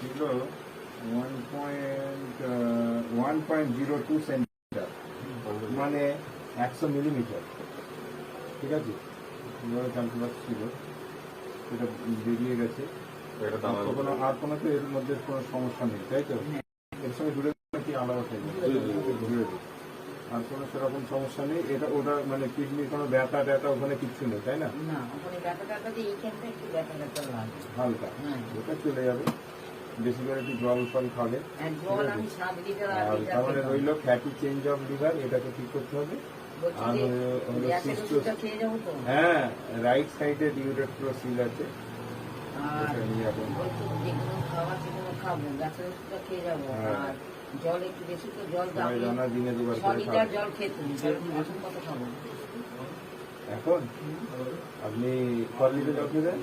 ছিল 1.02 সেন্টিমিটার, মানে 100 মিলিমিটার। ঠিক আছে, ক্যালকুলাস ছিল, সেটা বেরিয়ে গেছে। আর কোনো তো এর মধ্যে কোনো সমস্যা নেই, তাই তো? এর সঙ্গে জুড়ে কি আলাদা থাকবে, ঘুরে দিই। আর কোনো সেরকম সমস্যা নেই। এটা ওটা মানে কিডনির কোনো ব্যথা ট্যাথা ওখানে কিচ্ছু নেই, তাই না? হালকা, ওটা চলে যাবে। বেশি করে একটু জল ফল খাবে। আর তার মানে রইল ফ্যাটি চেঞ্জ অফ লিভার, এটাকে ঠিক করতে হবে। আর হ্যাঁ, রাইট সাইডে ডিউরেট্রোসিল আছে। জল একটু বেশি তো জল দিনে দুবার জল খেতে এখন আপনি ক লিটার জল খেতেন?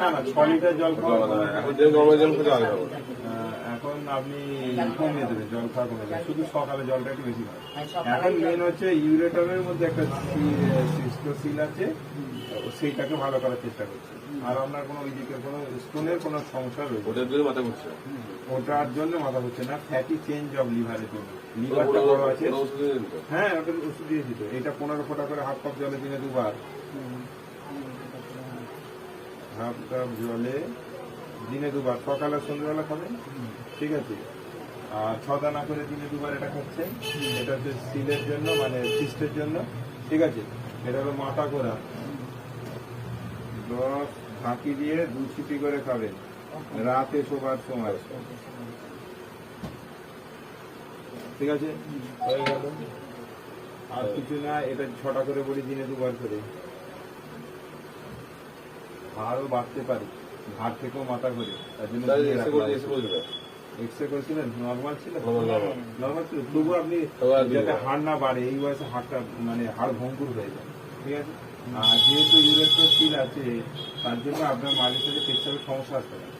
না না, 6 লিটার জল এখন আপনি কমিয়ে দেবেন, জল খাওয়া কমে যাবে, শুধু সকালে জলটা একটু বেশি খাবেন। এখন মেন হচ্ছে ইউরেটরের মধ্যে একটা সিস্টোসিল আছে, সেইটাকে ভালো করার চেষ্টা করছে। আর আপনার কোনো ওই দিকের কোনো স্টোনের কোনো সমস্যা রয়েছে, ওটার জন্য মাথা ঘুরছে। ওটার জন্য মাথা ঘুরছে না, ফ্যাটি চেঞ্জ অফ লিভারের জন্য। লিভারটা বড় আছে। হ্যাঁ, ওটা ওষুধ দিয়েছি তো। এটা 15 ফোঁটা করে হাফ কাপ জলে দিনে দুবার, হাফ কাপ জলে দিনে দুবার, সকালে সন্ধ্যাবেলা খাবেন। ঠিক আছে, আর 6 দানা করে দিনে দুবার এটা খাচ্ছে। এটা হচ্ছে সিলের জন্য, মানে সিস্টের জন্য। ঠিক আছে, এটা হলো মাথা করা 10 ফাঁকি দিয়ে 2 ছিপি করে খাবেন রাতে শোবার সময়। ঠিক আছে, হয়ে গেল। আর কিছু না, এটা 6টা করে বলি দিনে দুবার করে। হাড়ও বাড়তে পারে, হাড় থেকেও মাথা করে, তার জন্য এক্সরে করেছিলেন, নর্মাল ছিল। নর্মাল ছিল, তবু আপনি যাতে হাড় না বাড়ে, এই বয়সে হাড়টা মানে হাড় ভঙ্গুর হয়ে যায়। ঠিক আছে, আর যেহেতু ইউরেট্রোসিল আছে, তার জন্য আপনার মাঝে সাথে পেচ্ছাপের সমস্যা আসতে পারে।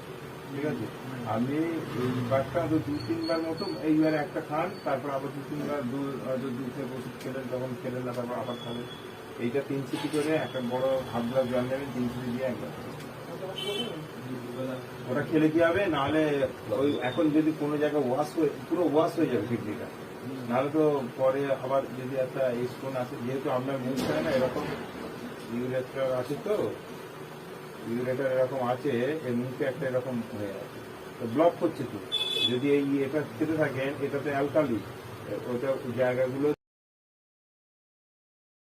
ঠিক আছে, আপনি এইবারটা 2-3 বার মতো, এইবারে একটা খান, তারপর আবার 2-3 বার দুধের ওষুধ খেলেন, তখন খেলেন না, তারপর আবার খাবেন। এইটা 3 সিটি করে একটা বড় হাফ গ্লাস জল নেবেন, 3 সিটি দিয়ে একবার। ওটা খেলে কি হবে, নাহলে ওই এখন যদি কোনো জায়গায় পুরো ওয়াশ হয়ে যাবে কিডনিটা, নাহলে তো পরে আবার যদি একটা স্টোন আছে, যেহেতু আপনার মুখ হয় না এরকম ইউরেটার আছে, তো ইউরেটার এরকম আছে, এর মুখে একটা এরকম হয়ে আছে, তো ব্লক করছে। তো যদি এটা খেতে থাকেন, এটাতে অ্যালকালি, ওটা জায়গাগুলো